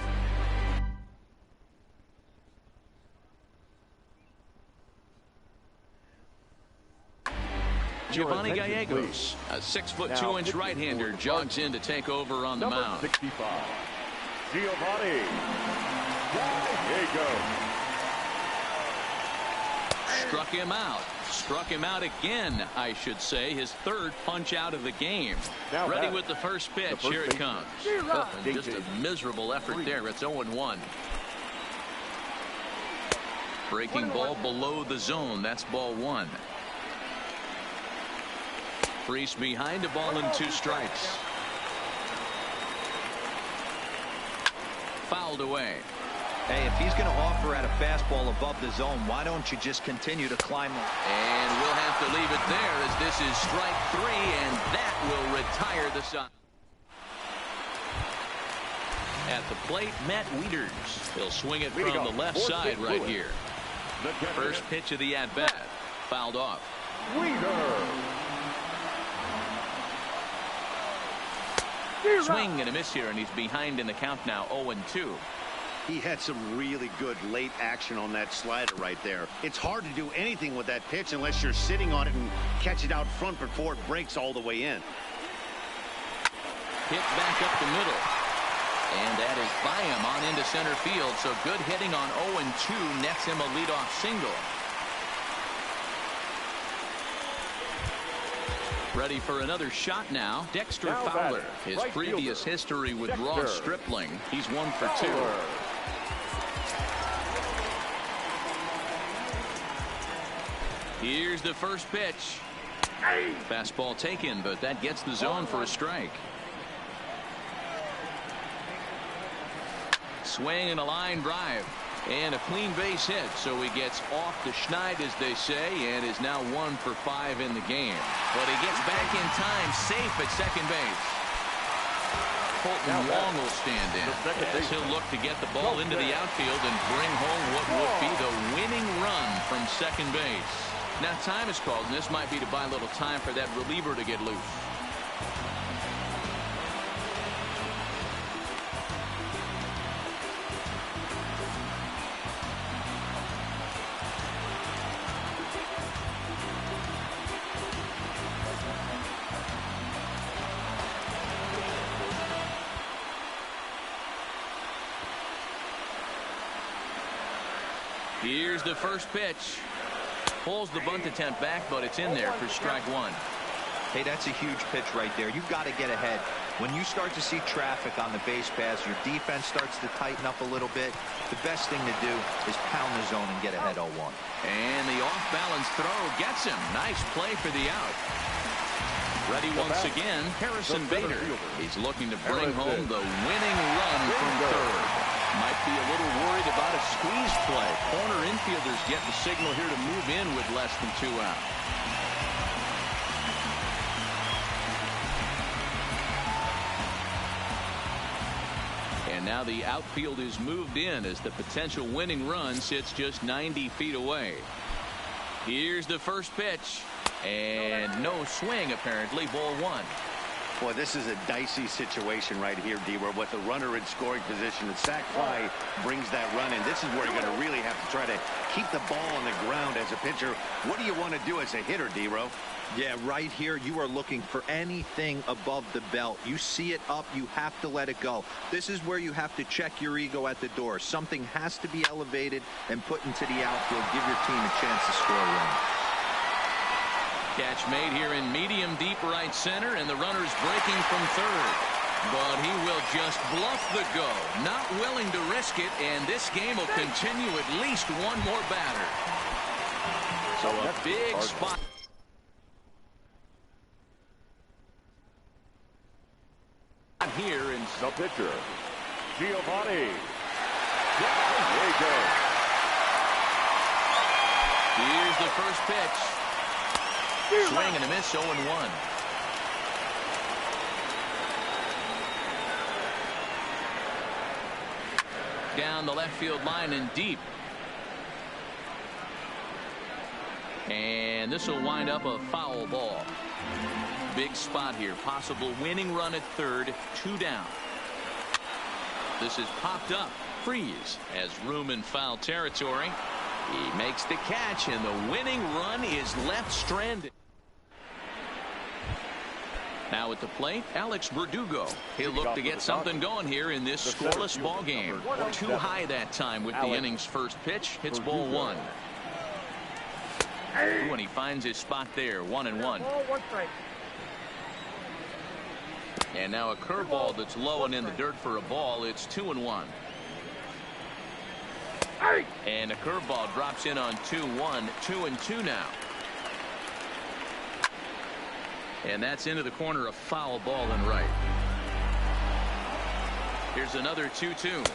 Giovanni Gallegos, a 6'2" right-hander, jogs in to take over on the mound. 65, Giovanni Gallegos. Struck him out. Struck him out again, I should say. His third punch out of the game. Now Ready with the first pitch. Here it comes. Oh, and just a miserable effort there. It's 0-1. Breaking ball below the zone. That's ball one. Freese behind, a ball and 2 strikes. Fouled away. Hey, if he's going to offer at a fastball above the zone, why don't you just continue to climb? And we'll have to leave it there as this is strike 3, and that will retire the side. At the plate, Matt Wieters. He'll swing it from the left side right here. First pitch of the at-bat. Fouled off. Swing and a miss here, and he's behind in the count now, 0-2. He had some really good late action on that slider right there. It's hard to do anything with that pitch unless you're sitting on it and catch it out front before it breaks all the way in. Hit back up the middle. And that is by him on into center field. So good hitting on 0-2 nets him a leadoff single. Ready for another shot now. Dexter Fowler. His previous history with Ross Stripling. He's 1 for 2. Here's the first pitch. Fastball taken, but that gets the zone for a strike. Swing and a line drive. And a clean base hit, so he gets off the schneid, as they say, and is now 1 for 5 in the game. But he gets back in time, safe at second base. Colton Wong will stand in as he'll look to get the ball into the outfield and bring home what would be the winning run from second base. Now time is called, and this might be to buy a little time for that reliever to get loose. Here's the first pitch. Pulls the bunt attempt back, but it's in there for strike 1. Hey, that's a huge pitch right there. You've got to get ahead. When you start to see traffic on the base paths, your defense starts to tighten up a little bit. The best thing to do is pound the zone and get ahead 0-1. And the off-balance throw gets him. Nice play for the out. Ready once again, Harrison Bader. He's looking to bring home the winning run from third. Might be a little worried about a squeeze play. Corner infielders get the signal here to move in with less than 2 out. And now the outfield is moved in as the potential winning run sits just 90 feet away. Here's the first pitch. And no swing, apparently. Ball 1. Boy, this is a dicey situation right here, D-Row, with the runner in scoring position. The sac fly brings that run in. This is where you're going to really have to try to keep the ball on the ground as a pitcher. What do you want to do as a hitter, D-Row? Yeah, right here, you are looking for anything above the belt. You see it up, you have to let it go. This is where you have to check your ego at the door. Something has to be elevated and put into the outfield. Give your team a chance to score a run. Catch made here in medium deep right center, and the runner's breaking from third. But he will just bluff the go. Not willing to risk it, and this game will continue at least one more batter. So a big spot. Here in the pitcher, Giovanni. Diego. Here's the first pitch. Swing and a miss, 0-1. Down the left field line and deep. And this will wind up a foul ball. Big spot here. Possible winning run at third. 2 down. This is popped up. Freeze has room in foul territory. He makes the catch, and the winning run is left stranded. Now at the plate, Alex Verdugo. He'll look to get something going here in this scoreless ball game. Too high that time with the inning's first pitch. Hits ball 1. Ooh, and he finds his spot there, 1-1. Ball, 1 strike. And now a curveball that's low and in the dirt for a ball. It's 2-1. And a curveball drops in on 2-1. 2-2 now. And that's into the corner, a foul ball and right. Here's another 2-2.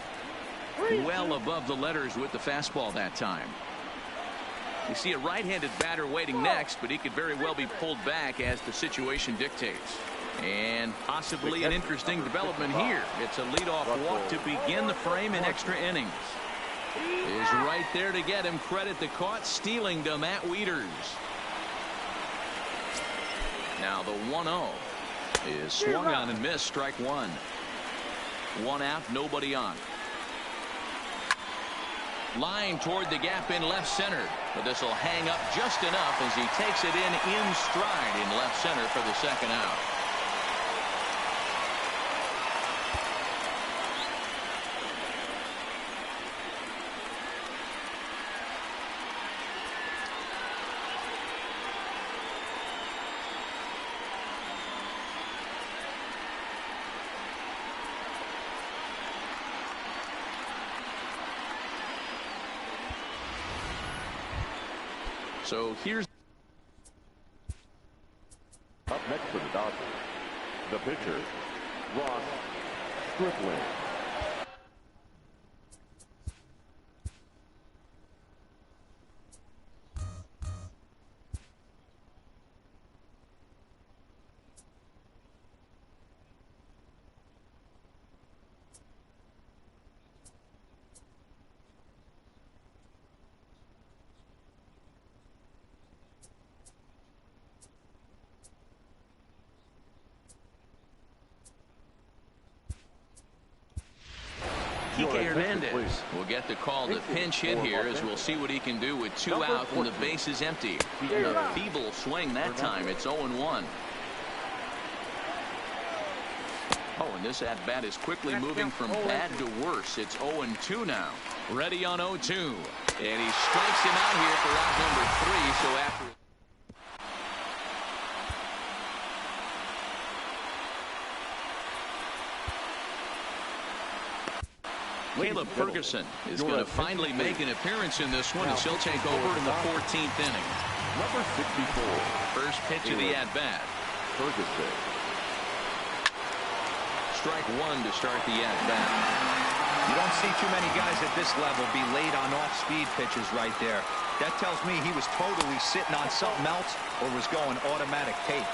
Well above the letters with the fastball that time. You see a right-handed batter waiting next, but he could very well be pulled back as the situation dictates. And possibly an interesting development here. It's a leadoff walk to begin the frame in extra innings. Is right there to get him credit. The caught stealing to Matt Wieters. Now the 1-0 is swung on and missed. Strike one. 1 out, nobody on. Line toward the gap in left center, but this will hang up just enough as he takes it in stride in left center for the second out. So here's up next for the Dodgers, the pitcher, Ross Stripling. Kike Hernandez will get the call to pinch hit here as we'll see what he can do with 2 out and the base is empty. A feeble swing that time. It's 0-1. Oh, and this at-bat is quickly moving from bad to worse. It's 0-2 now. Ready on 0-2. And he strikes him out here for out number 3. So after Caleb Ferguson is going to finally make an appearance in this one as he'll take over in the 14th inning. Number 64. First pitch of the at-bat. Ferguson. Strike one to start the at-bat. You don't see too many guys at this level be late on off-speed pitches right there. That tells me he was totally sitting on something else or was going automatic tape.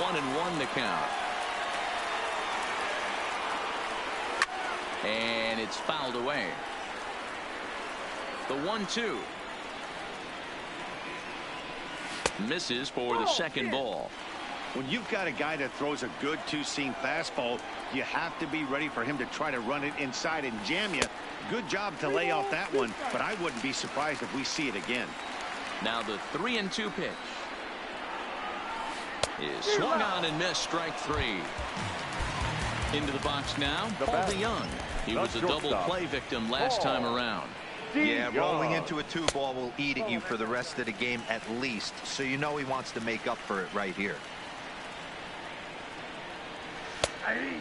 1-1 the count. And it's fouled away. The 1-2. Misses for the second ball. When you've got a guy that throws a good two-seam fastball, you have to be ready for him to try to run it inside and jam you. Good job to lay off that one, but I wouldn't be surprised if we see it again. Now the 3-2 pitch is swung on and missed. Strike 3. Into the box now, Paul DeYoung. He was a double play victim last time around. Yeah, rolling into a 2-ball will eat at you for the rest of the game at least, so you know he wants to make up for it right here.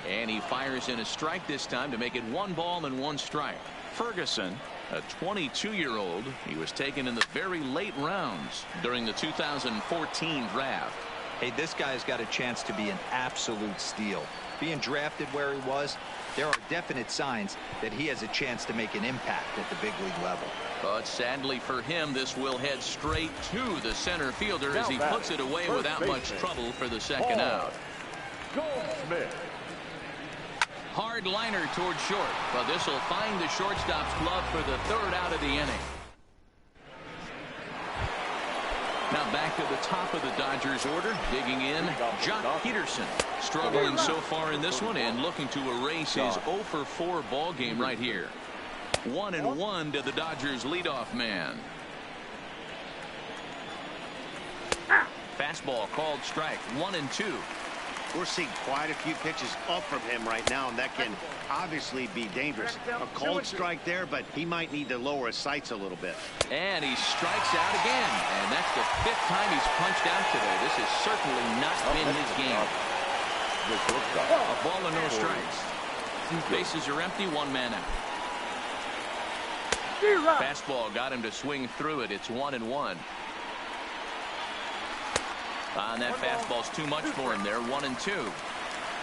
And he fires in a strike this time to make it 1 ball and 1 strike. Ferguson, a 22-year-old, he was taken in the very late rounds during the 2014 draft. Hey, this guy's got a chance to be an absolute steal. Being drafted where he was, there are definite signs that he has a chance to make an impact at the big league level. But sadly for him, this will head straight to the center fielder as he puts it away without much trouble for the second out. Goldschmidt. Hard liner toward short, but this will find the shortstop's glove for the 3rd out of the inning. Now back to the top of the Dodgers order, digging in, Jock Peterson. Struggling so far in this one and looking to erase his 0-for-4 ball game right here. 1-1 to the Dodgers leadoff man. Fastball called strike. 1-2. We're seeing quite a few pitches up from him right now, and that can obviously be dangerous. A cold strike there, but he might need to lower his sights a little bit. And he strikes out again. And that's the 5th time he's punched out today. This has certainly not been his game. A ball and no strikes. Bases are empty, 1 man out. Fastball got him to swing through it. It's 1-1. And that fastball's too much for him there. 1-2.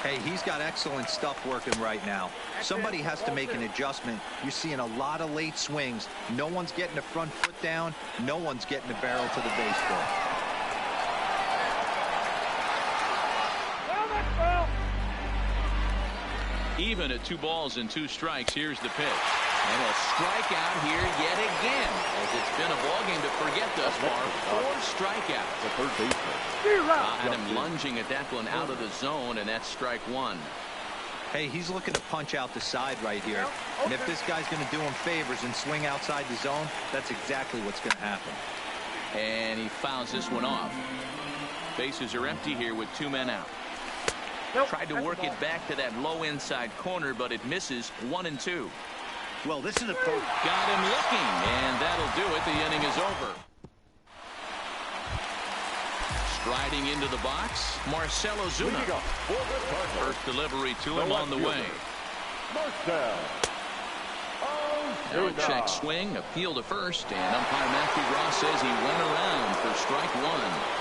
Hey, he's got excellent stuff working right now. Somebody has to make an adjustment. You're seeing a lot of late swings. No one's getting the front foot down. No one's getting the barrel to the baseball. Even at 2 balls and 2 strikes, here's the pitch. And a strikeout here yet again, as it's been a ballgame to forget thus far. 4 strikeouts. The third baseman. And him lunging at that one out of the zone, and that's strike 1. Hey, he's looking to punch out the side right here. And if this guy's going to do him favors and swing outside the zone, that's exactly what's going to happen. And he fouls this one off. Bases are empty here with 2 men out. Tried to work it back to that low inside corner, but it misses. 1-2. Well, this is a got him looking, and that'll do it. The inning is over. Striding into the box, Marcell Ozuna. First delivery to him on the way. Check swing, appeal to first, and umpire Matthew Ross says he went around for strike 1.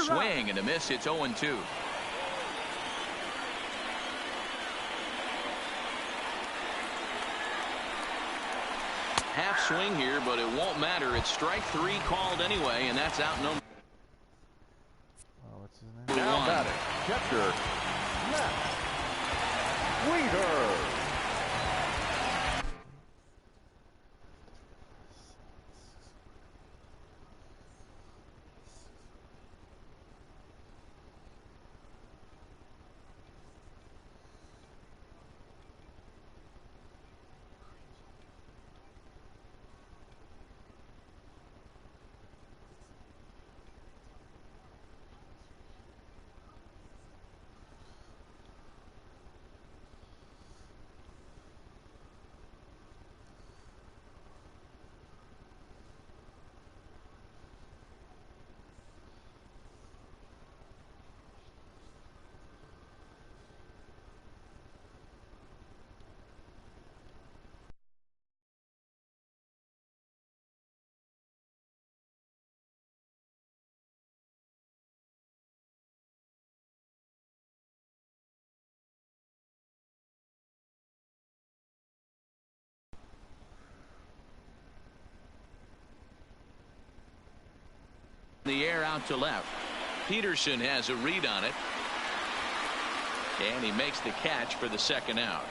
Swing and a miss. It's 0-2. Half swing here, but it won't matter. It's strike 3 called anyway, and that's out number. What's his name? Now batting, catcher, Matt Weeder. The air out to left. Peterson has a read on it, and he makes the catch for the 2nd out.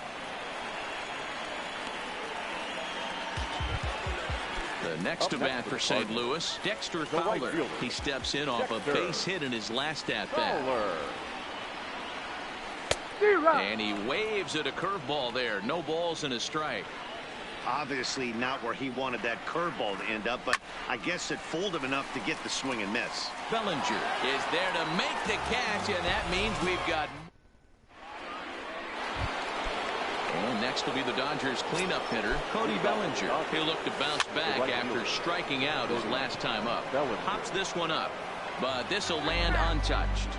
The next to bat for St. Louis, Dexter Fowler. He steps in off a base hit in his last at bat. And he waves at a curveball there. No balls and a strike. obviously not where he wanted that curveball to end up, but I guess it fooled him enough to get the swing and miss. Bellinger is there to make the catch, and that means we've got... And next will be the Dodgers cleanup hitter, Cody Bellinger. He'll look to bounce back after striking out his last time up. Hops this one up, but this will land untouched.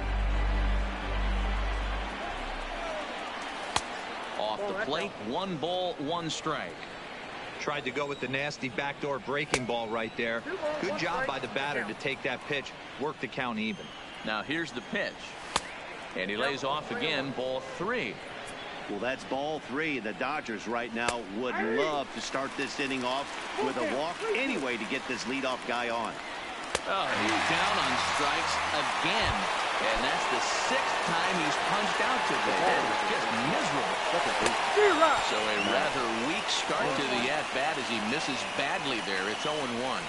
Off the plate, 1 ball, 1 strike. Tried to go with the nasty backdoor breaking ball right there. Good job by the batter to take that pitch, work the count even. Now here's the pitch, and he lays off again, ball 3. Well, that's ball 3. The Dodgers right now would love to start this inning off with a walk anyway to get this leadoff guy on. Oh, he's down on strikes again, and that's the 6th time he's punched out today. That is just miserable. So a rather weak start to the at-bat as he misses badly there. It's 0-1.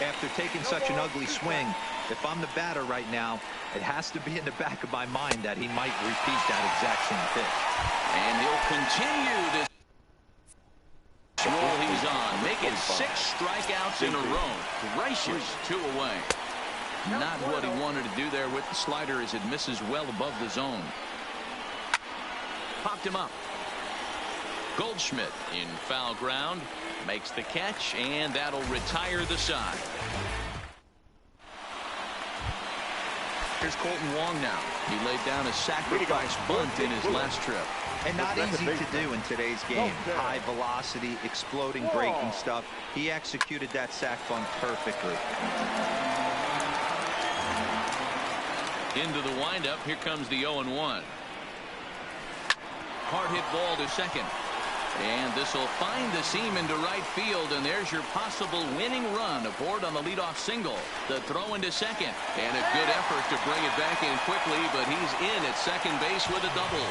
After taking such an ugly swing, if I'm the batter right now, it has to be in the back of my mind that he might repeat that exact same pitch. And he'll continue this. make it 6 strikeouts in a row. Gracious, 2 away. Not what he wanted to do there with the slider as it misses well above the zone. Popped him up. Goldschmidt in foul ground makes the catch, and that'll retire the side. Here's Colton Wong now. He laid down a sacrifice bunt in his last trip. And not easy to do in today's game. High velocity, exploding, breaking stuff. He executed that sac bunt perfectly. Into the windup. Here comes the 0-1. Hard hit ball to second. And this will find the seam into right field, and there's your possible winning run aboard on the leadoff single. The throw into second, and a good effort to bring it back in quickly, but he's in at second base with a double.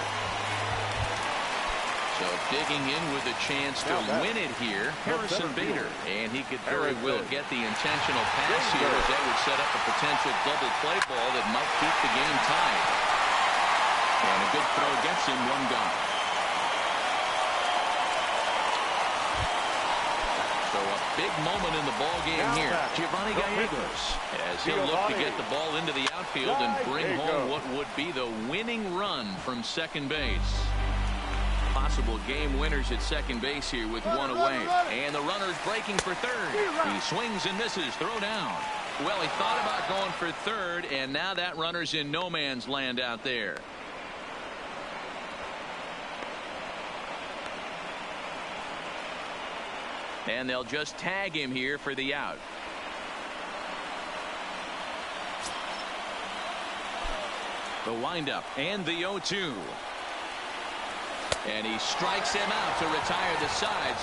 So digging in with a chance to win it here, Harrison Bader, and he could very well get the intentional pass here, as that would set up a potential double play ball that might keep the game tied. And a good throw gets him 1 gone. So a big moment in the ball game here. Giovanni Gallegos, as he'll look to get the ball into the outfield and bring home what would be the winning run from second base. Possible game winners at second base here with 1 away. And the runner's breaking for third. He swings and misses. Throw down. Well, he thought about going for third, and now that runner's in no man's land out there. And they'll just tag him here for the out. The windup and the 0-2. And he strikes him out to retire the side.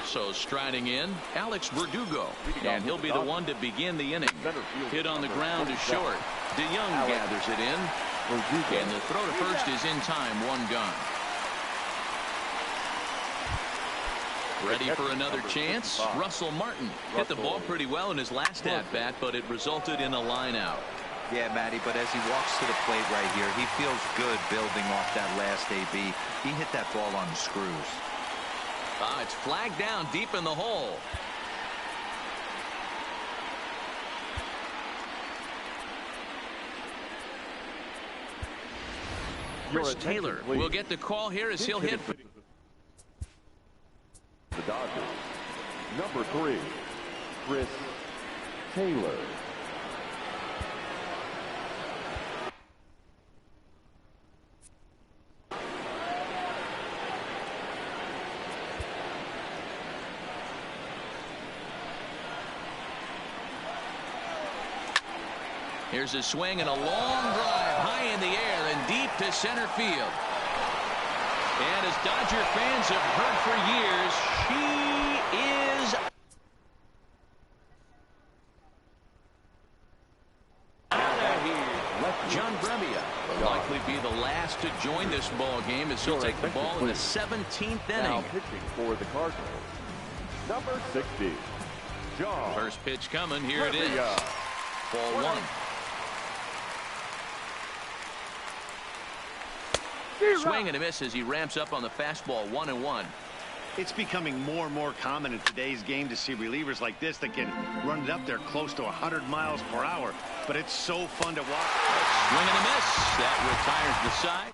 So striding in, Alex Verdugo. And he'll be the one to begin the inning. Hit on the ground is short. DeYoung gathers it in. And the throw to first is in time. 1 gone. Ready for another chance. Russell Martin hit the ball pretty well in his last at-bat, but it resulted in a line out. Yeah, Matty, but as he walks to the plate right here, he feels good building off that last AB. He hit that ball on the screws. It's flagged down deep in the hole. Chris Taylor will get the call here as he'll hit for the Dodgers. Number 3, Chris Taylor. Here's a swing and a long drive high in the air and deep to center field. And as Dodger fans have heard for years, she is out of here. John Brebbia will likely be the last to join this ball game as he'll take the ball in the 17th Now inning. pitching for the Cardinals, number 60, John. First pitch coming. Here it is. Ball 1. Swing and a miss as he ramps up on the fastball. 1-1. It's becoming more and more common in today's game to see relievers like this that can run it up there close to 100 miles per hour. But it's so fun to watch. Swing and a miss. That retires the side.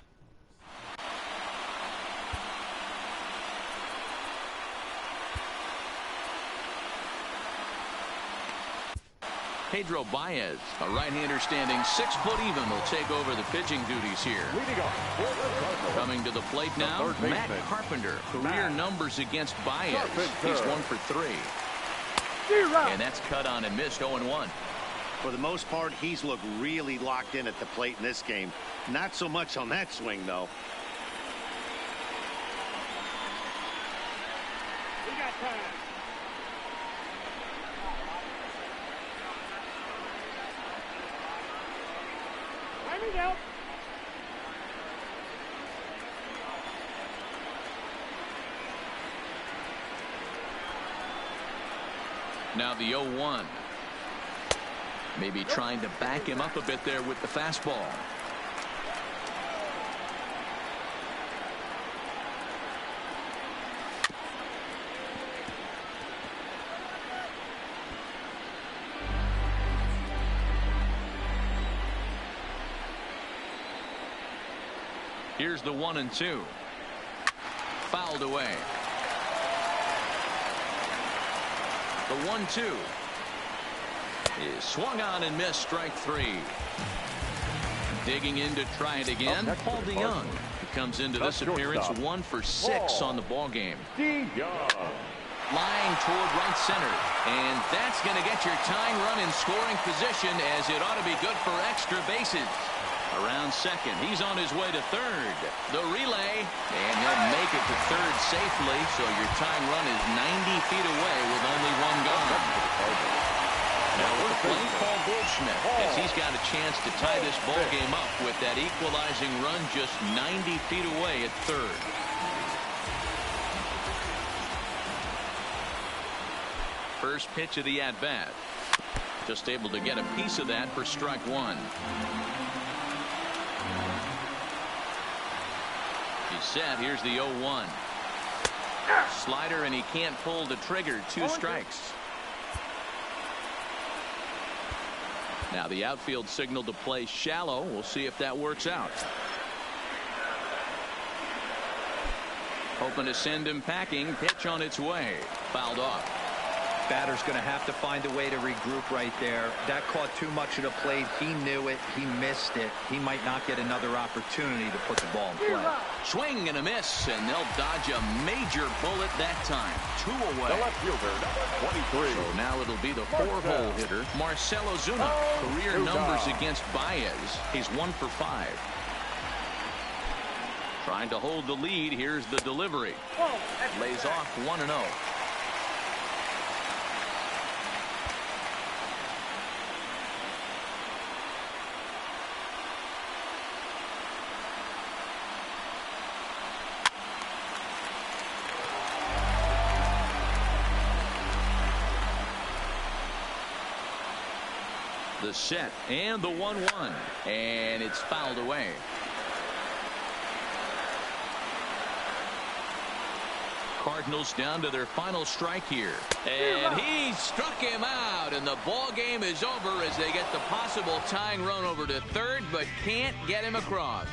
Pedro Baez, a right-hander standing 6 foot even, will take over the pitching duties here. Coming to the plate now, Matt Carpenter. Career numbers against Baez. He's 1 for 3. And that's cut on and missed. 0-1. For the most part, he's looked really locked in at the plate in this game. Not so much on that swing, though. We got time. Time is out. Now the 0-1. Maybe trying to back him up a bit there with the fastball. Here's the 1-2. Fouled away. The 1-2 is swung on and missed. Strike 3. Digging in to try it again. Paul DeYoung comes into this appearance 1 for 6 on the ball game. Lying toward right center, and that's going to get your tying run in scoring position, as it ought to be good for extra bases. Around second, he's on his way to third. The relay, and he'll make it to third safely, so your tying run is 90 feet away with only one gone. Now we're playing Paul Goldschmidt, as he's got a chance to tie this ball game up with that equalizing run just 90 feet away at third. First pitch of the at-bat. Just able to get a piece of that for strike 1. He's set. Here's the 0-1. Slider, and he can't pull the trigger. 2 strikes. Now the outfield signal to play shallow. We'll see if that works out. Hoping to send him packing. Pitch on its way. Fouled off. Batter's going to have to find a way to regroup right there. That caught too much of the plate. He knew it. He missed it. He might not get another opportunity to put the ball in play. Swing and a miss, and they'll dodge a major bullet that time. 2 away. The left fielder, number 23. So now it'll be the 4-hole hitter, Marcelo Zuna. Career numbers against Baez. He's 1 for 5. Trying to hold the lead. Here's the delivery. Lays off 1-0. The set and the 1-1, and it's fouled away. Cardinals down to their final strike here, and he struck him out, and the ball game is over as they get the possible tying run over to third, but can't get him across.